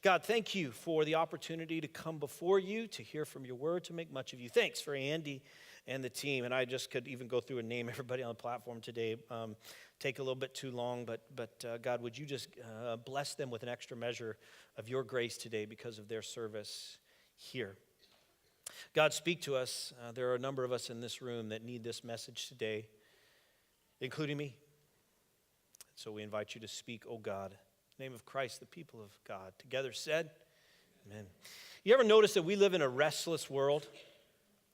God, thank you for the opportunity to come before you, to hear from your word, to make much of you. Thanks for Andy and the team. And I just could even go through and name everybody on the platform today. Take a little bit too long, but God, would you just bless them with an extra measure of your grace today because of their service here. God, speak to us. There are a number of us in this room that need this message today, including me. So we invite you to speak, oh God. In the name of Christ, the people of God together said, amen. You ever notice that we live in a restless world?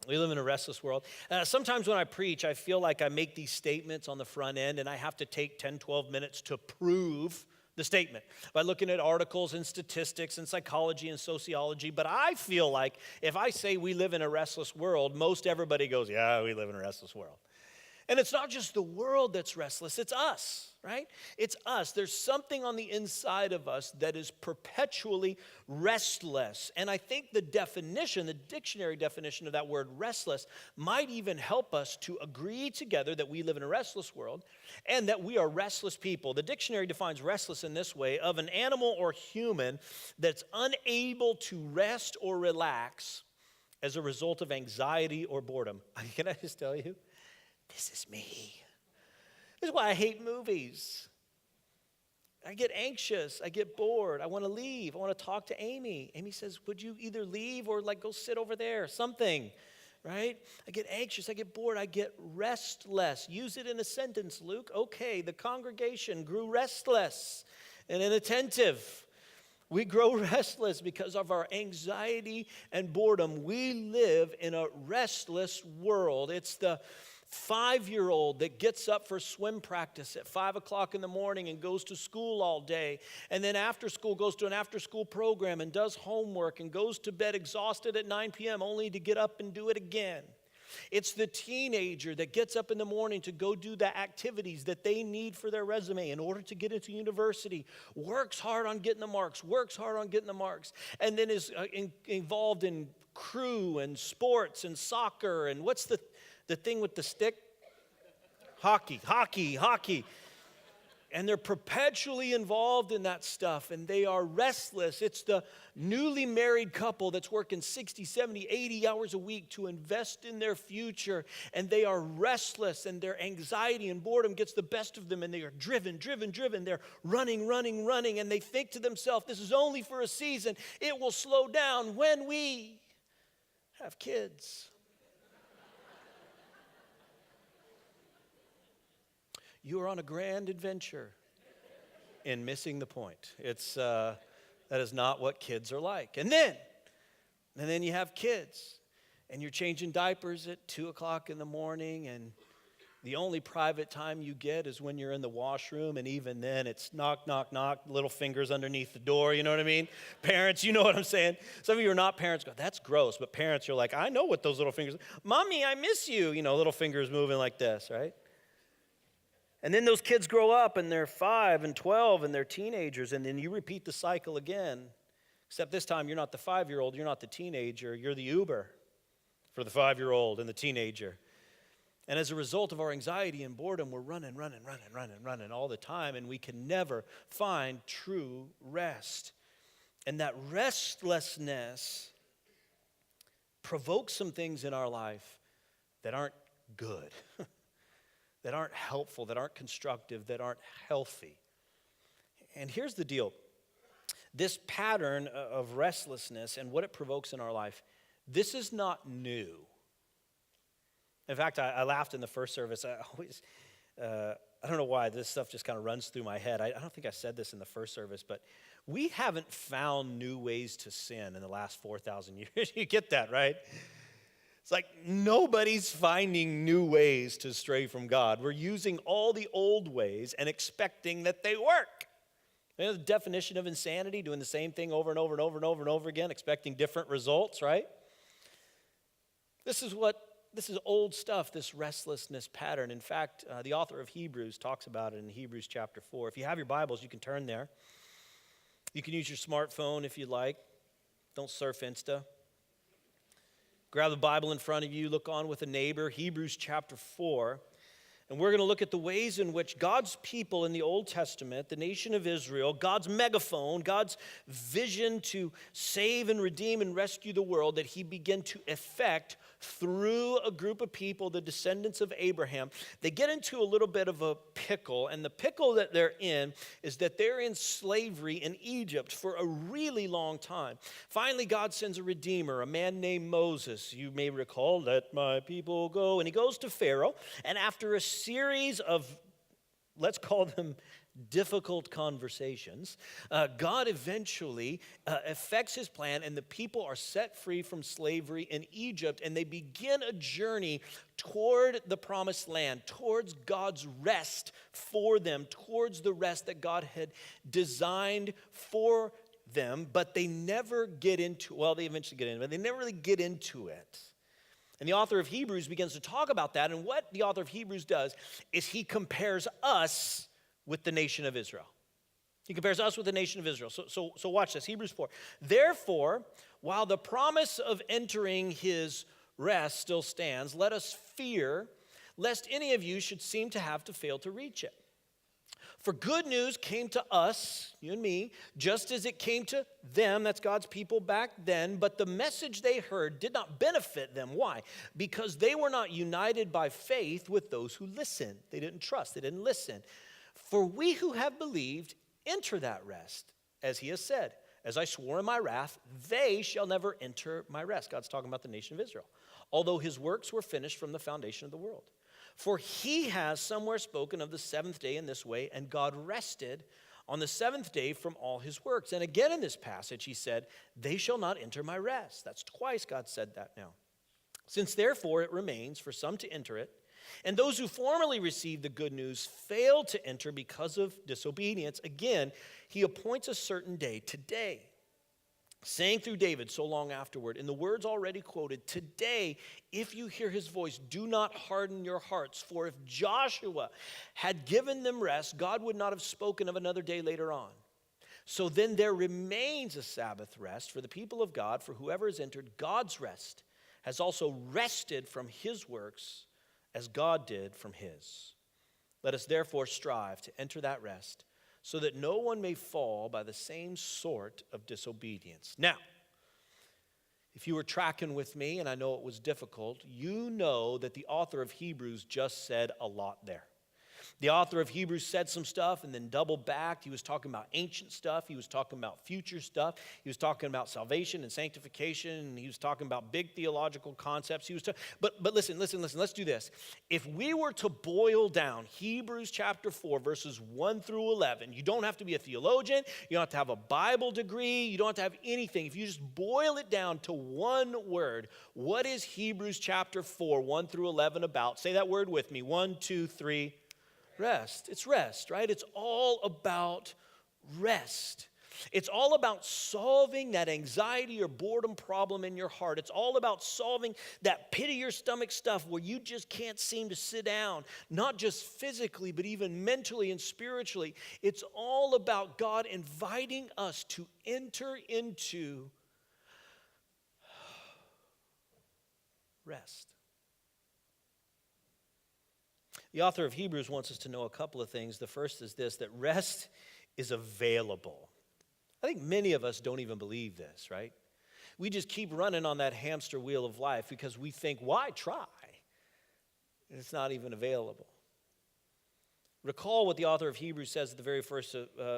We live in a restless world. Sometimes when I preach, I feel like I make these statements on the front end and I have to take 10, 12 minutes to prove the statement by looking at articles and statistics and psychology and sociology. But I feel like if I say we live in a restless world, most everybody goes, yeah, we live in a restless world. And it's not just the world that's restless, it's us, right? It's us. There's something on the inside of us that is perpetually restless. And I think the definition, the dictionary definition of that word restless, might even help us to agree together that we live in a restless world and that we are restless people. The dictionary defines restless in this way: of an animal or human that's unable to rest or relax as a result of anxiety or boredom. Can I just tell you? This is me. This is why I hate movies. I get anxious. I get bored. I want to leave. I want to talk to Amy. Amy says, would you either leave or go sit over there? Something, right? I get anxious. I get bored. I get restless. Use it in a sentence, Luke. Okay, the congregation grew restless and inattentive. We grow restless because of our anxiety and boredom. We live in a restless world. It's the 5-year-old that gets up for swim practice at 5 o'clock in the morning and goes to school all day, and then after school goes to an after-school program and does homework and goes to bed exhausted at 9 p.m. only to get up and do it again. It's the teenager that gets up in the morning to go do the activities that they need for their resume in order to get into university, works hard on getting the marks, and then is involved in crew and sports and soccer and what's the thing with the stick? Hockey. And they're perpetually involved in that stuff, and they are restless. It's the newly married couple that's working 60, 70, 80 hours a week to invest in their future, and they are restless, and their anxiety and boredom gets the best of them, and they are driven. They're running, and they think to themselves, this is only for a season. It will slow down when we have kids. You are on a grand adventure in missing the point. That is not what kids are like. And then you have kids, and you're changing diapers at 2 o'clock in the morning, and the only private time you get is when you're in the washroom, and even then it's knock, knock, knock, little fingers underneath the door, you know what I mean? Parents, you know what I'm saying? Some of you are not parents, go, that's gross, but parents, you're like, I know what those little fingers, Mommy, I miss you, little fingers moving like this, right? And then those kids grow up and they're 5 and 12 and they're teenagers, and then you repeat the cycle again. Except this time you're not the 5-year-old, you're not the teenager, you're the Uber for the 5-year-old and the teenager. And as a result of our anxiety and boredom, we're running all the time, and we can never find true rest. And that restlessness provokes some things in our life that aren't good. That aren't helpful, that aren't constructive, that aren't healthy. And here's the deal. This pattern of restlessness and what it provokes in our life, this is not new. In fact, I laughed in the first service. I don't know why this stuff just kind of runs through my head. I don't think I said this in the first service, but we haven't found new ways to sin in the last 4,000 years. You get that, right? It's like nobody's finding new ways to stray from God. We're using all the old ways and expecting that they work. You know the definition of insanity? Doing the same thing over and over again, expecting different results, right? This is old stuff, this restlessness pattern. In fact, the author of Hebrews talks about it in Hebrews chapter 4. If you have your Bibles, you can turn there. You can use your smartphone if you like. Don't surf Insta. Grab the Bible in front of you, look on with a neighbor, Hebrews chapter 4. And we're going to look at the ways in which God's people in the Old Testament, the nation of Israel, God's megaphone, God's vision to save and redeem and rescue the world, that he began to effect through a group of people, the descendants of Abraham. They get into a little bit of a pickle, and the pickle that they're in is that they're in slavery in Egypt for a really long time. Finally, God sends a redeemer, a man named Moses. You may recall, let my people go. And he goes to Pharaoh, and after a series of, let's call them difficult conversations, God eventually effects his plan, and the people are set free from slavery in Egypt, and they begin a journey toward the promised land, towards God's rest for them, towards the rest that God had designed for them, but they never get into, well, they eventually get into it, but they never really get into it. And the author of Hebrews begins to talk about that, and what the author of Hebrews does is he compares us with the nation of Israel. He compares us with the nation of Israel. So watch this, Hebrews 4. Therefore, while the promise of entering his rest still stands, let us fear lest any of you should seem to have to fail to reach it. For good news came to us, you and me, just as it came to them, that's God's people back then, but the message they heard did not benefit them. Why? Because they were not united by faith with those who listened. They didn't trust, they didn't listen. For we who have believed enter that rest, as he has said, as I swore in my wrath, they shall never enter my rest. God's talking about the nation of Israel, although his works were finished from the foundation of the world. For he has somewhere spoken of the seventh day in this way, and God rested on the seventh day from all his works. And again in this passage he said, they shall not enter my rest. That's twice God said that now. Since therefore it remains for some to enter it, and those who formerly received the good news failed to enter because of disobedience, again, he appoints a certain day, today, saying through David so long afterward, in the words already quoted, today, if you hear his voice, do not harden your hearts. For if Joshua had given them rest, God would not have spoken of another day later on. So then there remains a Sabbath rest for the people of God, for whoever has entered God's rest has also rested from his works as God did from his. Let us therefore strive to enter that rest, so that no one may fall by the same sort of disobedience. Now, if you were tracking with me, and I know it was difficult, you know that the author of Hebrews just said a lot there. The author of Hebrews said some stuff and then doubled back. He was talking about ancient stuff. He was talking about future stuff. He was talking about salvation and sanctification. And he was talking about big theological concepts. But listen, let's do this. If we were to boil down Hebrews chapter 4, verses 1 through 11, you don't have to be a theologian. You don't have to have a Bible degree. You don't have to have anything. If you just boil it down to one word, what is Hebrews chapter 4, 1 through 11 about? Say that word with me. 1, 2, 3. Rest. It's rest, right? It's all about rest. It's all about solving that anxiety or boredom problem in your heart. It's all about solving that pit of your stomach stuff where you just can't seem to sit down, not just physically, but even mentally and spiritually. It's all about God inviting us to enter into rest. The author of Hebrews wants us to know a couple of things. The first is this, that rest is available. I think many of us don't even believe this, right? We just keep running on that hamster wheel of life because we think, why try? And it's not even available. Recall what the author of Hebrews says at the very first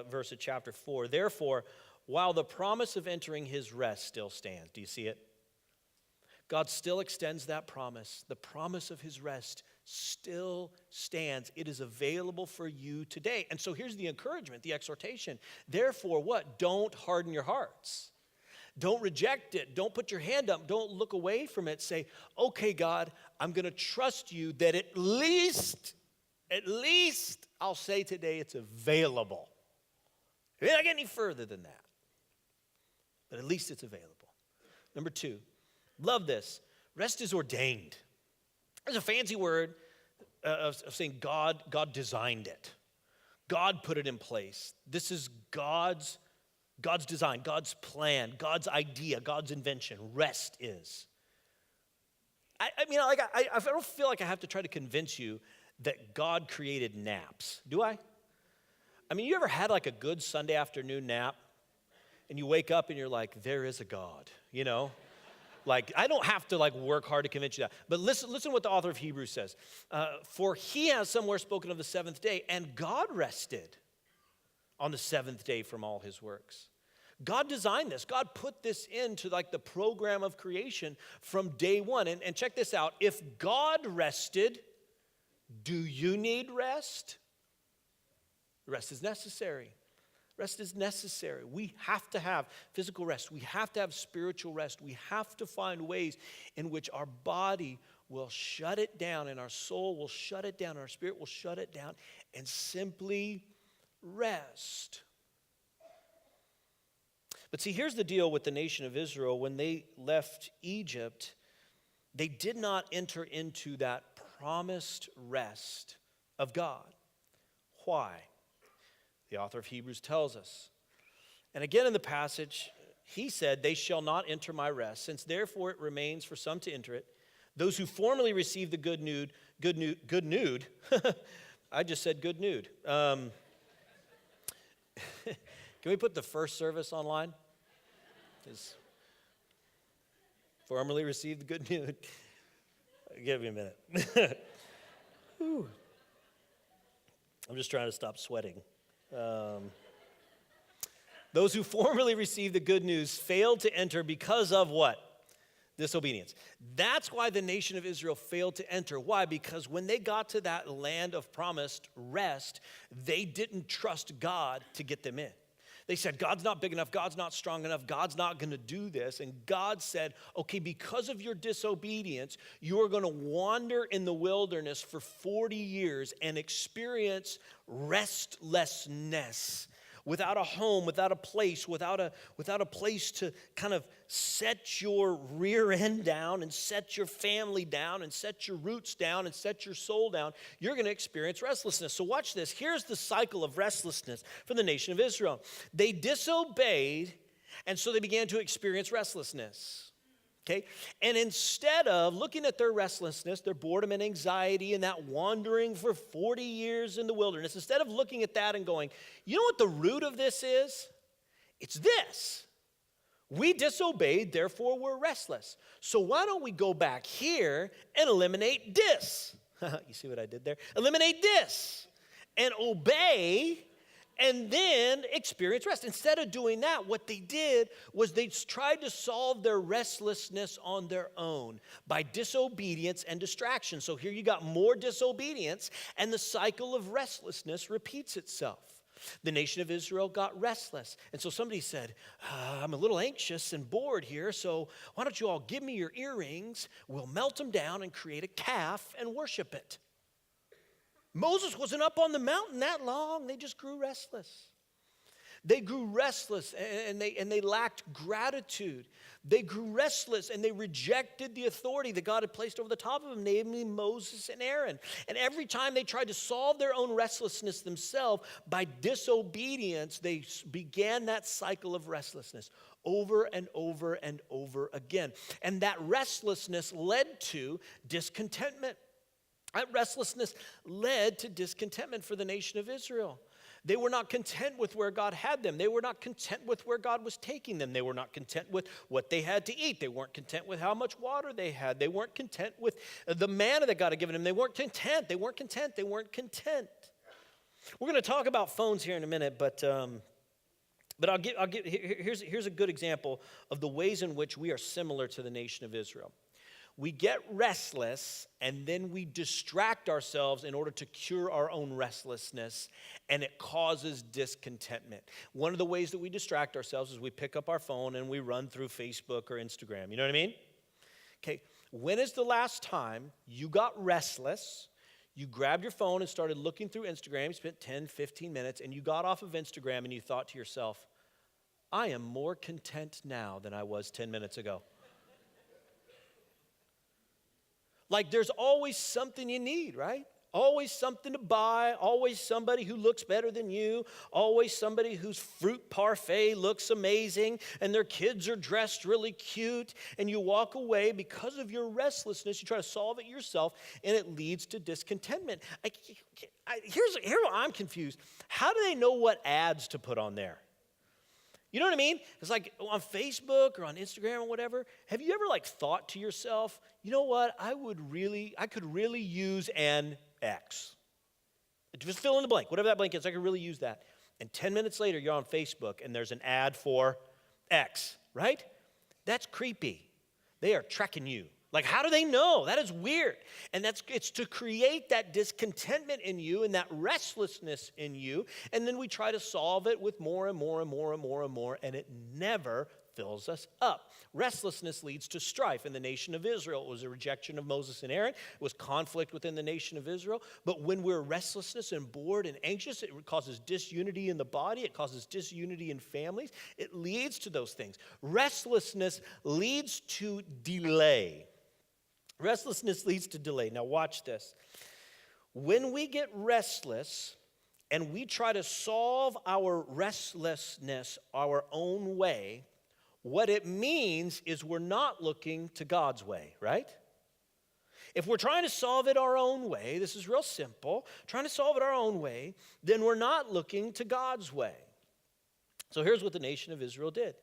verse of chapter 4. Therefore, while the promise of entering his rest still stands. Do you see it? God still extends that promise. The promise of his rest still stands. It is available for you today. And so here's the encouragement, the exhortation. Therefore, what? Don't harden your hearts. Don't reject it. Don't put your hand up. Don't look away from it. Say, okay, God, I'm going to trust you that at least I'll say today it's available. It may not get any further than that, but at least it's available. Number 2, love this. Rest is ordained. There's a fancy word of saying God designed it. God put it in place. This is God's design, God's plan, God's idea, God's invention. Rest is. I don't feel like I have to try to convince you that God created naps. Do I? I mean, you ever had like a good Sunday afternoon nap and you wake up and you're like, there is a God, you know? Like, I don't have to like work hard to convince you that. But listen what the author of Hebrews says. For he has somewhere spoken of the seventh day, and God rested on the seventh day from all his works. God designed this. God put this into like the program of creation from day one. And check this out. If God rested, do you need rest? Rest is necessary. Rest is necessary. We have to have physical rest. We have to have spiritual rest. We have to find ways in which our body will shut it down and our soul will shut it down, and our spirit will shut it down and simply rest. But see, here's the deal with the nation of Israel. When they left Egypt, they did not enter into that promised rest of God. Why? The author of Hebrews tells us. And again in the passage, he said, they shall not enter my rest, since therefore it remains for some to enter it. Those who formerly received the good nude. I just said good nude. Can we put the first service online? Formerly received the good news. Give me a minute. I'm just trying to stop sweating. Those who formerly received the good news failed to enter because of what? Disobedience. That's why the nation of Israel failed to enter. Why? Because when they got to that land of promised rest, they didn't trust God to get them in. They said, God's not big enough, God's not strong enough, God's not going to do this. And God said, okay, because of your disobedience, you are going to wander in the wilderness for 40 years and experience restlessness. Without a home, without a place, without a place to kind of set your rear end down and set your family down and set your roots down and set your soul down, you're going to experience restlessness. So watch this. Here's the cycle of restlessness for the nation of Israel. They disobeyed, and so they began to experience restlessness. Okay? And instead of looking at their restlessness, their boredom and anxiety and that wandering for 40 years in the wilderness, instead of looking at that and going, you know what the root of this is? It's this. We disobeyed, therefore we're restless. So why don't we go back here and eliminate this? You see what I did there? Eliminate this and obey and then experience rest. Instead of doing that, what they did was they tried to solve their restlessness on their own by disobedience and distraction. So here you got more disobedience, and the cycle of restlessness repeats itself. The nation of Israel got restless. And so somebody said, I'm a little anxious and bored here, so why don't you all give me your earrings, we'll melt them down and create a calf and worship it. Moses wasn't up on the mountain that long. They just grew restless. They grew restless and they lacked gratitude. They grew restless and they rejected the authority that God had placed over the top of them, namely Moses and Aaron. And every time they tried to solve their own restlessness themselves by disobedience, they began that cycle of restlessness over and over and over again. And that restlessness led to discontentment. That restlessness led to discontentment for the nation of Israel. They were not content with where God had them. They were not content with where God was taking them. They were not content with what they had to eat. They weren't content with how much water they had. They weren't content with the manna that God had given them. They weren't content. They weren't content. They weren't content. We're going to talk about phones here in a minute, but here's a good example of the ways in which we are similar to the nation of Israel. We get restless, and then we distract ourselves in order to cure our own restlessness, and it causes discontentment. One of the ways that we distract ourselves is we pick up our phone and we run through Facebook or Instagram. You know what I mean? Okay, when is the last time you got restless, you grabbed your phone and started looking through Instagram, you spent 10, 15 minutes, and you got off of Instagram and you thought to yourself, I am more content now than I was 10 minutes ago. Like there's always something you need, right? Always something to buy, always somebody who looks better than you, always somebody whose fruit parfait looks amazing, and their kids are dressed really cute, and you walk away because of your restlessness. You try to solve it yourself, and it leads to discontentment. Here's what I'm confused. How do they know what ads to put on there? You know what I mean? It's like on Facebook or on Instagram or whatever. Have you ever thought to yourself, you know what? I could really use an X. Just fill in the blank, whatever that blank is. I could really use that. And 10 minutes later, you're on Facebook and there's an ad for X, right? That's creepy. They are tracking you. How do they know? That is weird. And it's to create that discontentment in you and that restlessness in you. And then we try to solve it with more and more and more and more and more, and it never fills us up. Restlessness leads to strife. In the nation of Israel, it was a rejection of Moses and Aaron. It was conflict within the nation of Israel. But when we're restlessness and bored and anxious, it causes disunity in the body. It causes disunity in families. It leads to those things. Restlessness leads to delay. Restlessness leads to delay. Now watch this. When we get restless and we try to solve our restlessness our own way, what it means is we're not looking to God's way, right? If we're trying to solve it our own way, this is real simple, trying to solve it our own way, then we're not looking to God's way. So here's what the nation of Israel did.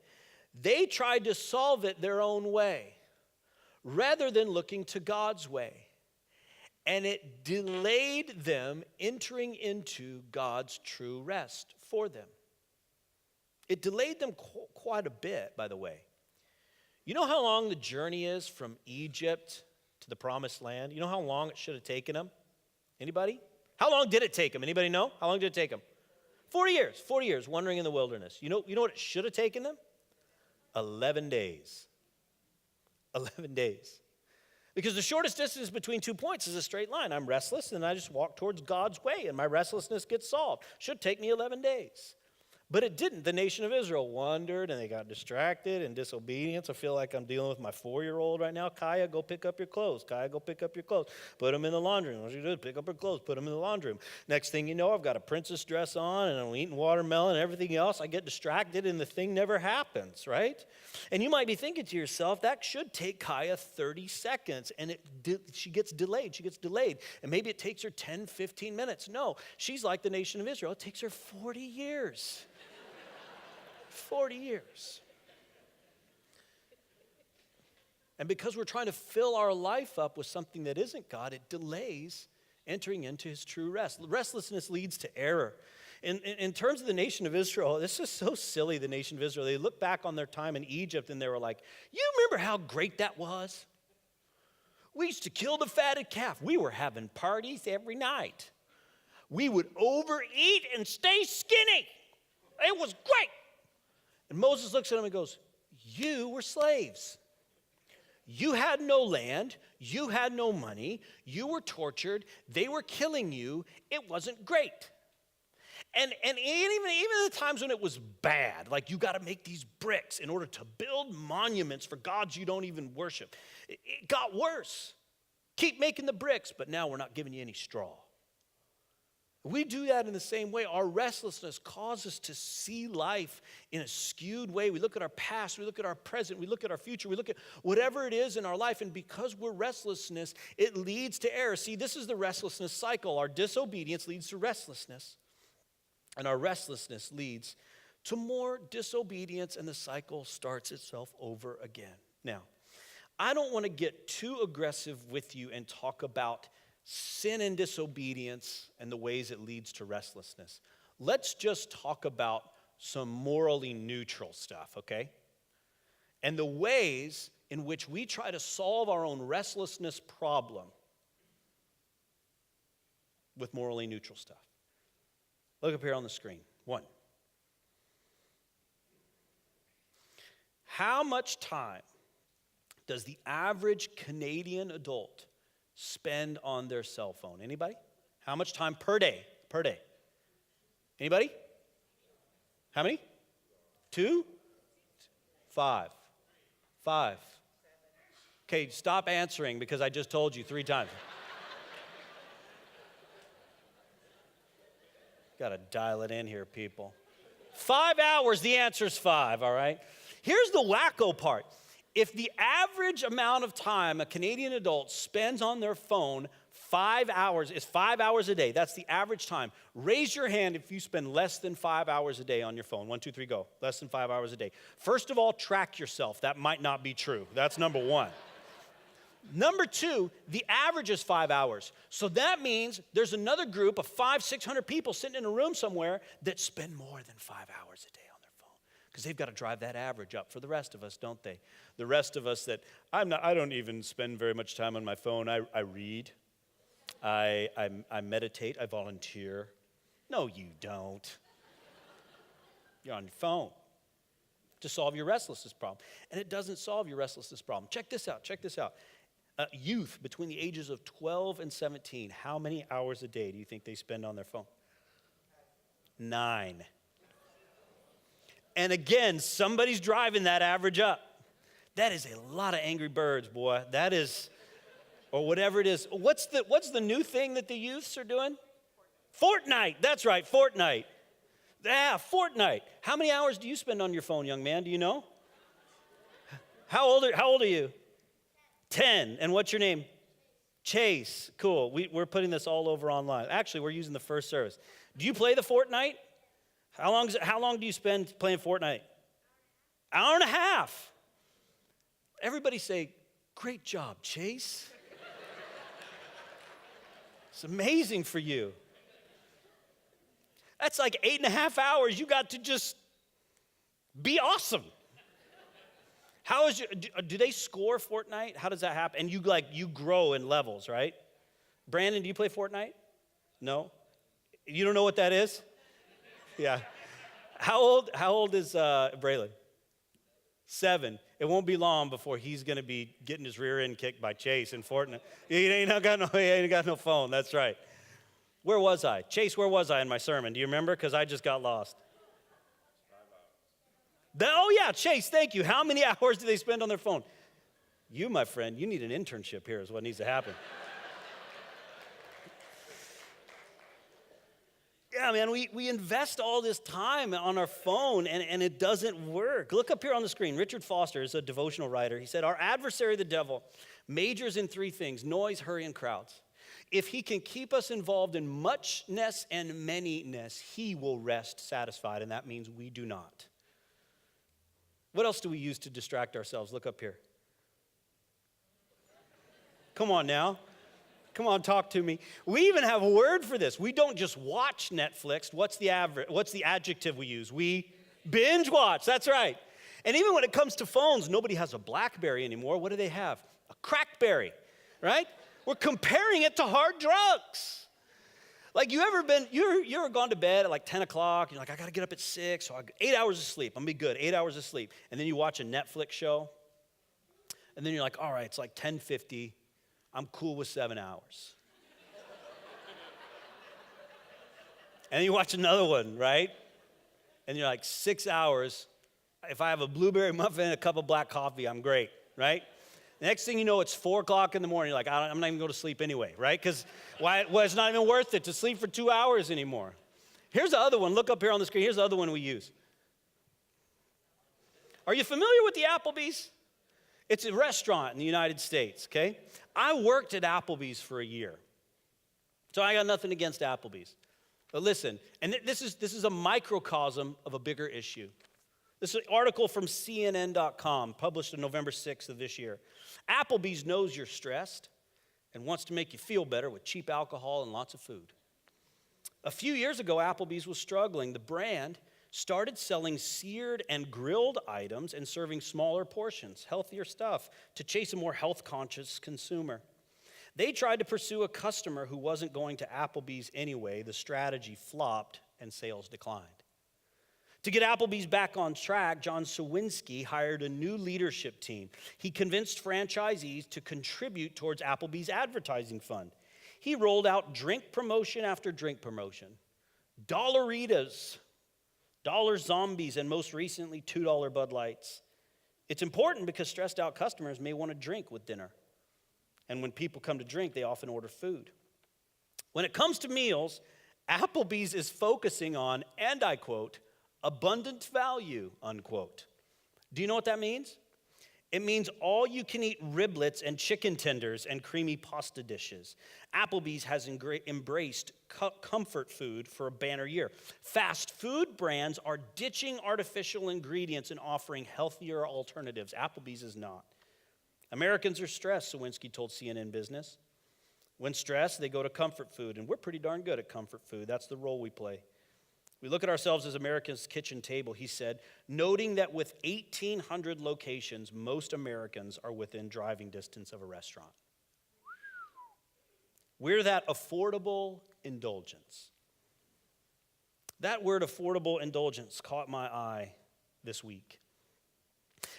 They tried to solve it their own way, rather than looking to God's way. And it delayed them entering into God's true rest for them. It delayed them quite a bit, by the way. You know how long the journey is from Egypt to the promised land? You know how long it should have taken them? Anybody? How long did it take them? Anybody know? How long did it take them? 40 years. 40 years wandering in the wilderness. You know what it should have taken them? 11 days. 11 days. Because the shortest distance between 2 points is a straight line. I'm restless, and I just walk towards God's way, and my restlessness gets solved. Should take me 11 days. But it didn't. The nation of Israel wandered, and they got distracted and disobedience. I feel like I'm dealing with my 4-year-old right now. Kaya, go pick up your clothes. Kaya, go pick up your clothes. Put them in the laundry room. What you do? Pick up her clothes. Put them in the laundry room. Next thing you know, I've got a princess dress on, and I'm eating watermelon and everything else. I get distracted, and the thing never happens, right? And you might be thinking to yourself, that should take Kaya 30 seconds, and she gets delayed. She gets delayed. And maybe it takes her 10, 15 minutes. No, she's like the nation of Israel. It takes her 40 years. 40 years. And because we're trying to fill our life up with something that isn't God, it delays entering into his true rest. Restlessness leads to error. In terms of the nation of Israel, this is so silly, the nation of Israel. They look back on their time in Egypt and they were like, you remember how great that was? We used to kill the fatted calf. We were having parties every night. We would overeat and stay skinny. It was great. And Moses looks at him and goes, you were slaves. You had no land. You had no money. You were tortured. They were killing you. It wasn't great. And even the times when it was bad, like you got to make these bricks in order to build monuments for gods you don't even worship, it got worse. Keep making the bricks, but now we're not giving you any straw. We do that in the same way. Our restlessness causes us to see life in a skewed way. We look at our past, we look at our present, we look at our future, we look at whatever it is in our life, and because we're restlessness, it leads to error. See, this is the restlessness cycle. Our disobedience leads to restlessness, and our restlessness leads to more disobedience, and the cycle starts itself over again. Now, I don't want to get too aggressive with you and talk about sin and disobedience and the ways it leads to restlessness. Let's just talk about some morally neutral stuff, okay? And the ways in which we try to solve our own restlessness problem with morally neutral stuff. Look up here on the screen. 1. How much time does the average Canadian adult spend on their cell phone? Anybody? How much time per day? Per day. Anybody? How many? 2? 5. 5. Okay, stop answering because I just told you 3 times. Got to dial it in here, people. 5 hours, the answer's 5, all right? Here's the wacko part. If the average amount of time a Canadian adult spends on their phone 5 hours is 5 hours a day, that's the average time. Raise your hand if you spend less than 5 hours a day on your phone. 1, 2, 3, go. Less than 5 hours a day. First of all, track yourself. That might not be true. That's number one. Number two, the average is 5 hours. So that means there's another group of 500-600 people sitting in a room somewhere that spend more than 5 hours a day on their phone. Because they've got to drive that average up for the rest of us, don't they? The rest of us that, I don't even spend very much time on my phone. I read. I meditate. I volunteer. No, you don't. You're on your phone to solve your restlessness problem. And it doesn't solve your restlessness problem. Check this out. Youth between the ages of 12 and 17, how many hours a day do you think they spend on their phone? 9. And again, somebody's driving that average up. That is a lot of Angry Birds, boy. That is, or whatever it is. What's the new thing that the youths are doing? Fortnite. That's right, Fortnite. Yeah, Fortnite. How many hours do you spend on your phone, young man? Do you know? How old are you? 10. And what's your name? Chase. Cool. We're putting this all over online. Actually, we're using the first service. Do you play the Fortnite? How long do you spend playing Fortnite? Hour and a half. Everybody say, great job, Chase. It's amazing for you. That's like 8.5 hours. You got to just be awesome. How is do they score Fortnite? How does that happen? And you grow in levels, right? Brandon, do you play Fortnite? No? You don't know what that is? Yeah. How old is Braylon? 7. It won't be long before he's going to be getting his rear end kicked by Chase in Fortnite. He ain't got no phone. That's right. Where was I? Chase, where was I in my sermon? Do you remember? Because I just got lost. Oh, yeah, Chase, thank you. How many hours do they spend on their phone? You, my friend, you need an internship here is what needs to happen. Yeah, man, we invest all this time on our phone, and it doesn't work. Look up here on the screen. Richard Foster is a devotional writer. He said, our adversary, the devil, majors in 3 things: noise, hurry, and crowds. If he can keep us involved in muchness and manyness, he will rest satisfied, and that means we do not. What else do we use to distract ourselves? Look up here. Come on now. Come on, talk to me. We even have a word for this. We don't just watch Netflix. What's the adjective we use? We binge watch. That's right. And even when it comes to phones, nobody has a BlackBerry anymore. What do they have? A Crackberry, right? We're comparing it to hard drugs. Like you ever gone to bed at like 10 o'clock, you're like, I got to get up at 6, so 8 hours of sleep. I'm going to be good, 8 hours of sleep. And then you watch a Netflix show, and then you're like, all right, it's like 10:50. I'm cool with 7 hours. And then you watch another one, right? And you're like, 6 hours. If I have a blueberry muffin and a cup of black coffee, I'm great, right? Next thing you know, it's 4 o'clock in the morning. You're like, I'm not even going to sleep anyway, right? Because it's not even worth it to sleep for 2 hours anymore. Here's the other one. Look up here on the screen. Here's the other one we use. Are you familiar with the Applebee's? It's a restaurant in the United States, okay? I worked at Applebee's for a year. So I got nothing against Applebee's. But listen, and this is a microcosm of a bigger issue. This is an article from CNN.com, published on November 6th of this year. Applebee's knows you're stressed and wants to make you feel better with cheap alcohol and lots of food. A few years ago, Applebee's was struggling. The brand started selling seared and grilled items and serving smaller portions, healthier stuff, to chase a more health-conscious consumer. They tried to pursue a customer who wasn't going to Applebee's anyway. The strategy flopped and sales declined. To get Applebee's back on track, John Sawinski hired a new leadership team. He convinced franchisees to contribute towards Applebee's advertising fund. He rolled out drink promotion after drink promotion. Dollaritas, Dollar Zombies, and most recently, $2 Bud Lights. It's important because stressed out customers may want to drink with dinner. And when people come to drink, they often order food. When it comes to meals, Applebee's is focusing on, and I quote, abundant value, unquote. Do you know what that means? It means all you can eat riblets and chicken tenders and creamy pasta dishes. Applebee's has embraced comfort food for a banner year. Fast food brands are ditching artificial ingredients and offering healthier alternatives. Applebee's is not. Americans are stressed, Sawinski told CNN Business. When stressed, they go to comfort food, and we're pretty darn good at comfort food. That's the role we play. We look at ourselves as America's kitchen table, he said, noting that with 1,800 locations, most Americans are within driving distance of a restaurant. We're that affordable indulgence. That word affordable indulgence caught my eye this week.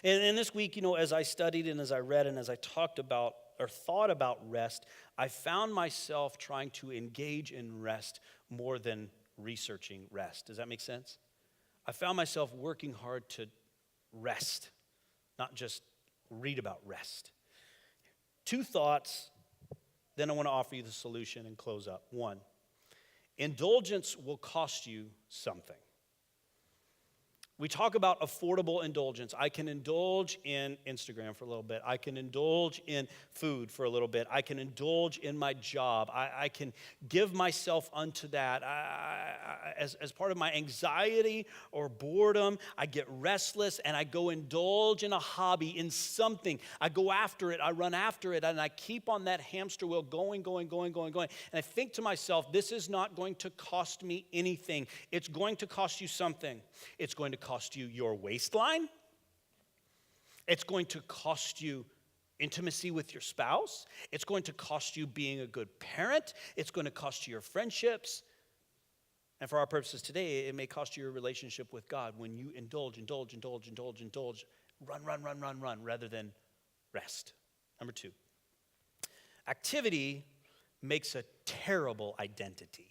And this week, as I studied and as I read and as I talked about or thought about rest, I found myself trying to engage in rest more than researching rest. Does that make sense? I found myself working hard to rest, not just read about rest. 2 thoughts, then I want to offer you the solution and close up. 1, indulgence will cost you something. We talk about affordable indulgence. I can indulge in Instagram for a little bit. I can indulge in food for a little bit. I can indulge in my job. I can give myself unto that. As part of my anxiety or boredom, I get restless and I go indulge in a hobby, in something. I go after it. I run after it. And I keep on that hamster wheel going. And I think to myself, this is not going to cost me anything. It's going to cost you something. It's going to cost you your waistline. It's going to cost you intimacy with your spouse. It's going to cost you being a good parent. It's going to cost you your friendships. And for our purposes today, it may cost you your relationship with God when you indulge, run, rather than rest. Number 2, activity makes a terrible identity.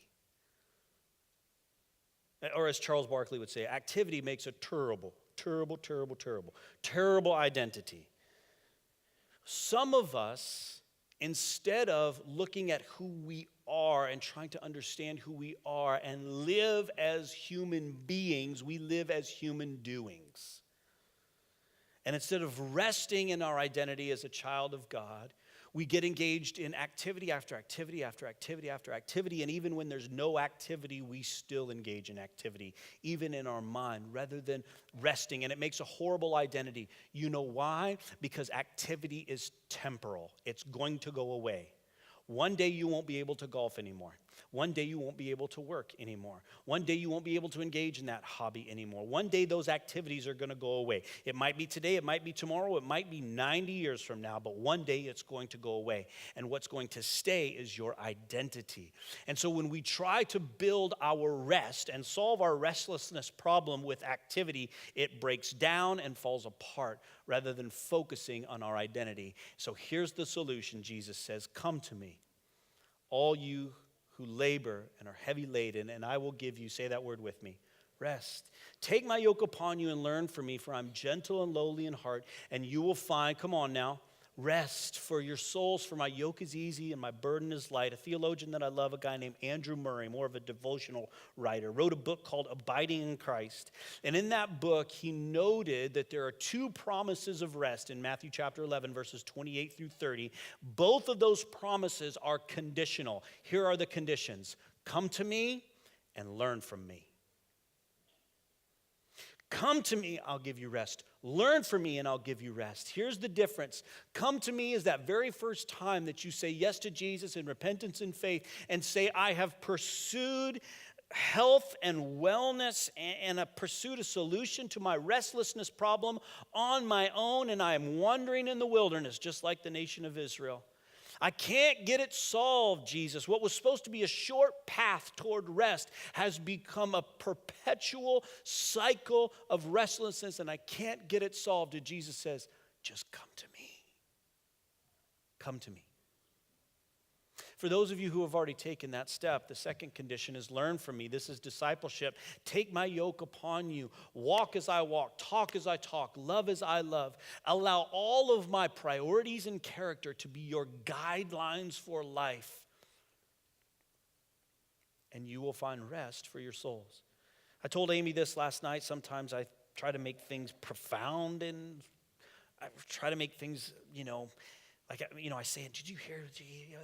Or as Charles Barkley would say, activity makes a terrible identity. Some of us, instead of looking at who we are and trying to understand who we are and live as human beings, we live as human doings. And instead of resting in our identity as a child of God, we get engaged in activity after activity after activity after activity, and even when there's no activity, we still engage in activity, even in our mind, rather than resting, and it makes a horrible identity. You know why? Because activity is temporal. It's going to go away. One day you won't be able to golf anymore. One day you won't be able to work anymore. One day you won't be able to engage in that hobby anymore. One day those activities are going to go away. It might be today, it might be tomorrow, it might be 90 years from now, but one day it's going to go away. And what's going to stay is your identity. And so when we try to build our rest and solve our restlessness problem with activity, it breaks down and falls apart rather than focusing on our identity. So here's the solution. Jesus says, "Come to me, all you who labor and are heavy laden, and I will give you," say that word with me, "rest. Take my yoke upon you and learn from me, for I'm gentle and lowly in heart, and you will find," come on now, "rest for your souls, for my yoke is easy and my burden is light." A theologian that I love, a guy named Andrew Murray, more of a devotional writer, wrote a book called Abiding in Christ. And in that book, he noted that there are 2 promises of rest in Matthew chapter 11, verses 28 through 30. Both of those promises are conditional. Here are the conditions. Come to me and learn from me. Come to me, I'll give you rest. Learn from me and I'll give you rest. Here's the difference. Come to me is that very first time that you say yes to Jesus in repentance and faith and say, I have pursued health and wellness and pursued a solution to my restlessness problem on my own, and I am wandering in the wilderness just like the nation of Israel. I can't get it solved, Jesus. What was supposed to be a short path toward rest has become a perpetual cycle of restlessness, and I can't get it solved. And Jesus says, just come to me. Come to me. For those of you who have already taken that step, the second condition is learn from me. This is discipleship. Take my yoke upon you. Walk as I walk. Talk as I talk. Love as I love. Allow all of my priorities and character to be your guidelines for life. and you will find rest for your souls. I told Amy this last night. Sometimes I try to make things profound, and I try to make things, I say, did you hear?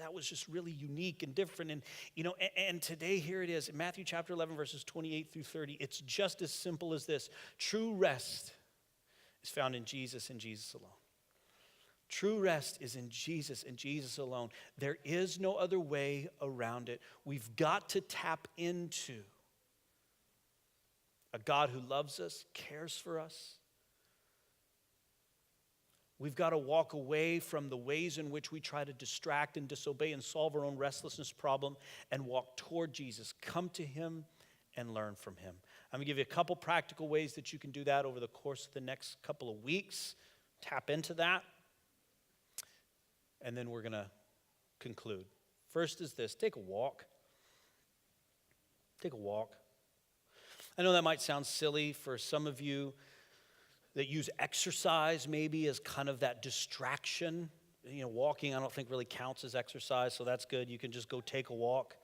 That was just really unique and different. And, and today here it is in Matthew chapter 11, verses 28 through 30. It's just as simple as this. True rest is found in Jesus and Jesus alone. True rest is in Jesus and Jesus alone. There is no other way around it. We've got to tap into a God who loves us, cares for us. We've got to walk away from the ways in which we try to distract and disobey and solve our own restlessness problem and walk toward Jesus. Come to him and learn from him. I'm going to give you a couple practical ways that you can do that over the course of the next couple of weeks. Tap into that. And then we're going to conclude. First is this: take a walk. Take a walk. I know that might sound silly for some of you that use exercise maybe as kind of that distraction. Walking I don't think really counts as exercise, so that's good. You can just go take a walk.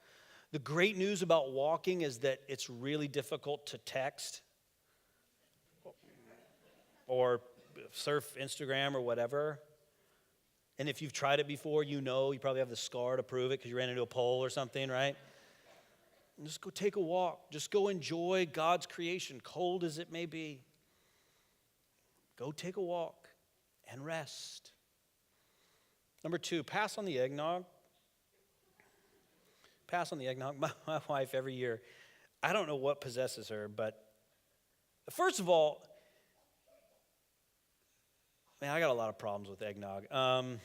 The great news about walking is that it's really difficult to text or surf Instagram or whatever. And if you've tried it before, you probably have the scar to prove it because you ran into a pole or something, right? And just go take a walk. Just go enjoy God's creation, cold as it may be. Go take a walk and rest. Number 2, pass on the eggnog. Pass on the eggnog. My wife, every year, I don't know what possesses her, but first of all, man, I got a lot of problems with eggnog. I'm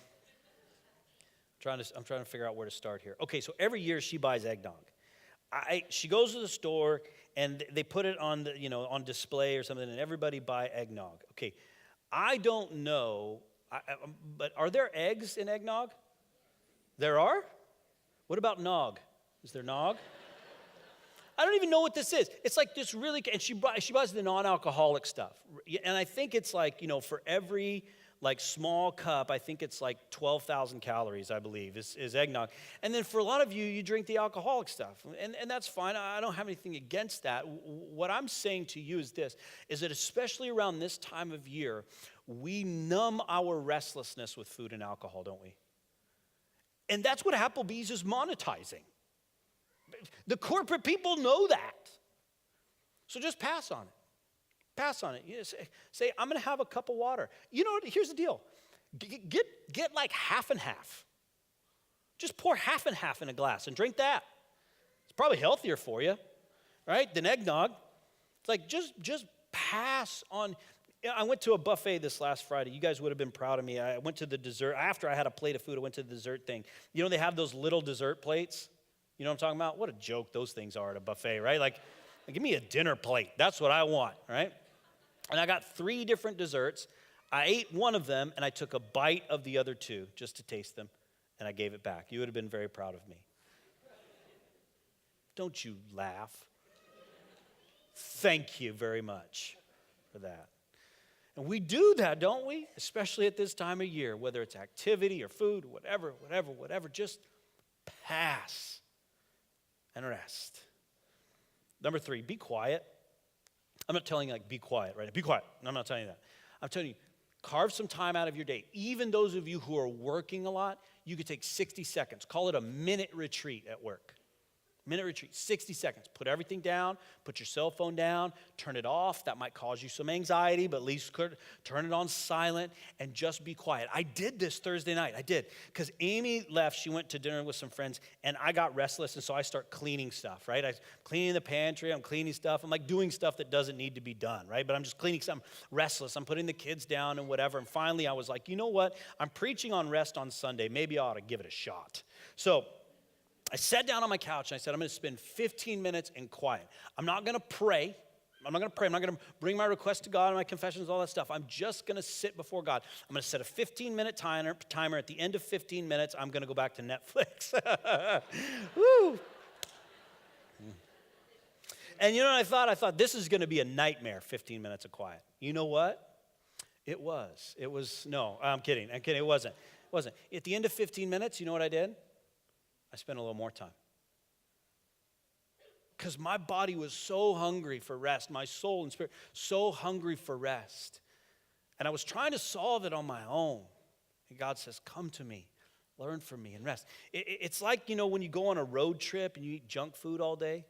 trying to figure out where to start here. Okay, so every year she buys eggnog. She goes to the store and they put it on on display or something, and everybody buy eggnog. Okay, I don't know, but are there eggs in eggnog? There are? What about nog? Is there nog? I don't even know what this is. It's like this really, and she buys the non-alcoholic stuff. And I think it's like, for every small cup, I think it's like 12,000 calories, I believe, is eggnog. And then for a lot of you, you drink the alcoholic stuff. And that's fine. I don't have anything against that. What I'm saying to you is this, is that especially around this time of year, we numb our restlessness with food and alcohol, don't we? And that's what Applebee's is monetizing. The corporate people know that. So just pass on it. Pass on it. Say, I'm going to have a cup of water. You know what? Here's the deal. Get like half and half. Just pour half and half in a glass and drink that. It's probably healthier for you, right, than eggnog. It's like just pass on. I went to a buffet this last Friday. You guys would have been proud of me. I went to the dessert. After I had a plate of food, I went to the dessert thing. They have those little dessert plates. You know what I'm talking about? What a joke those things are at a buffet, right? Like give me a dinner plate. That's what I want, right? And I got 3 different desserts. I ate one of them, and I took a bite of the other 2 just to taste them, and I gave it back. You would have been very proud of me. Don't you laugh. Thank you very much for that. And we do that, don't we? Especially at this time of year, whether it's activity or food, whatever. Just pass and rest. Number 3, be quiet. I'm not telling you be quiet, right? Be quiet. I'm not telling you that. I'm telling you, carve some time out of your day. Even those of you who are working a lot, you could take 60 seconds. Call it a minute retreat at work. Minute retreat, 60 seconds. Put everything down, put your cell phone down, turn it off. That might cause you some anxiety, but at least turn it on silent and just be quiet. I did this Thursday night. I did. Because Amy left. She went to dinner with some friends, and I got restless, and so I start cleaning stuff, right? I'm cleaning the pantry. I'm cleaning stuff. I'm like doing stuff that doesn't need to be done, right? But I'm just cleaning stuff. I'm restless. I'm putting the kids down and whatever. And finally, I was like, you know what? I'm preaching on rest on Sunday. Maybe I ought to give it a shot. So I sat down on my couch and I said, I'm going to spend 15 minutes in quiet. I'm not going to pray. I'm not going to bring my requests to God and my confessions, all that stuff. I'm just going to sit before God. I'm going to set a 15-minute timer. At the end of 15 minutes, I'm going to go back to Netflix. Woo! And you know what I thought this is going to be a nightmare, 15 minutes of quiet. You know what? It was. No, I'm kidding. It wasn't. At the end of 15 minutes, you know what I did? I spent a little more time. because my body was so hungry for rest, my soul and spirit so hungry for rest. And I was trying to solve it on my own. And God says, come to me, learn from me, and rest. It's like, when you go on a road trip and you eat junk food all day.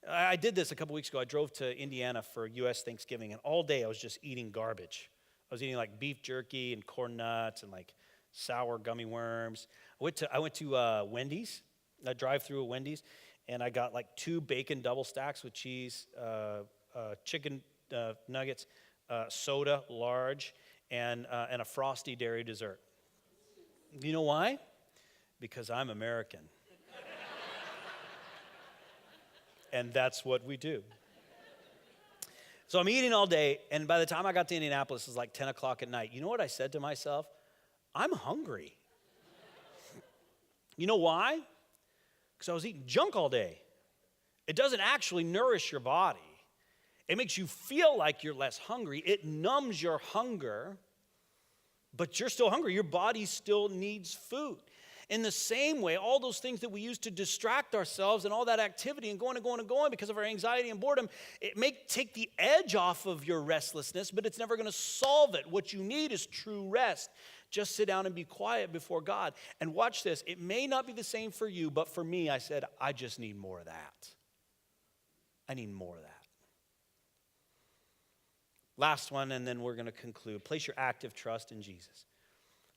I did this a couple weeks ago. I drove to Indiana for U.S. Thanksgiving, and all day I was just eating garbage. I was eating like beef jerky and corn nuts and like sour gummy worms. I went to Wendy's. I drive through a Wendy's, and I got like 2 bacon double stacks with cheese, chicken nuggets, soda, large, and a frosty dairy dessert. You know why? Because I'm American. And that's what we do. So I'm eating all day, and by the time I got to Indianapolis, it was like 10 o'clock at night. You know what I said to myself? I'm hungry. You know why? Because I was eating junk all day. It doesn't actually nourish your body. It makes you feel like you're less hungry. It numbs your hunger, but you're still hungry. Your body still needs food. In the same way, all those things that we use to distract ourselves and all that activity and going because of our anxiety and boredom, it may take the edge off of your restlessness, but it's never going to solve it. What you need is true rest. Just sit down and be quiet before God. And watch this. It may not be the same for you, but for me, I said, I just need more of that. I need more of that. Last one, and then we're going to conclude. Place your active trust in Jesus.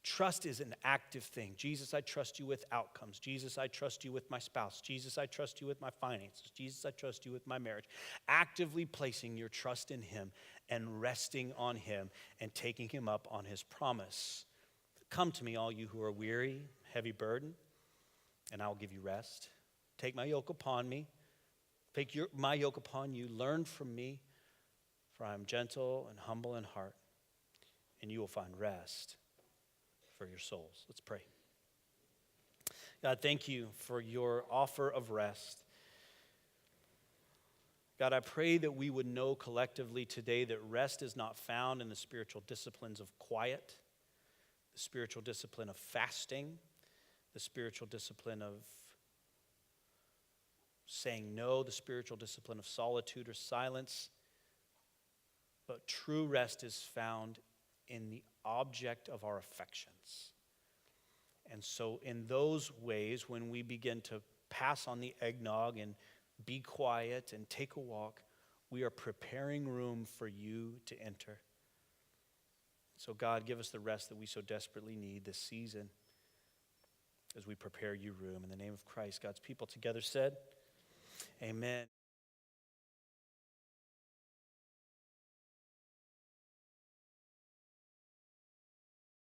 Trust is an active thing. Jesus, I trust you with outcomes. Jesus, I trust you with my spouse. Jesus, I trust you with my finances. Jesus, I trust you with my marriage. Actively placing your trust in him and resting on him and taking him up on his promise. Come to me, all you who are weary, heavy burden, and I will give you rest. Take my yoke upon me. Take my yoke upon you. Learn from me, for I am gentle and humble in heart, and you will find rest for your souls. Let's pray. God, thank you for your offer of rest. God, I pray that we would know collectively today that rest is not found in the spiritual disciplines of quiet, the spiritual discipline of fasting, the spiritual discipline of saying no, the spiritual discipline of solitude or silence. But true rest is found in the object of our affections. And so in those ways, when we begin to pass on the eggnog and be quiet and take a walk, we are preparing room for you to enter. So God, give us the rest that we so desperately need this season as we prepare you room. In the name of Christ, God's people together said, amen.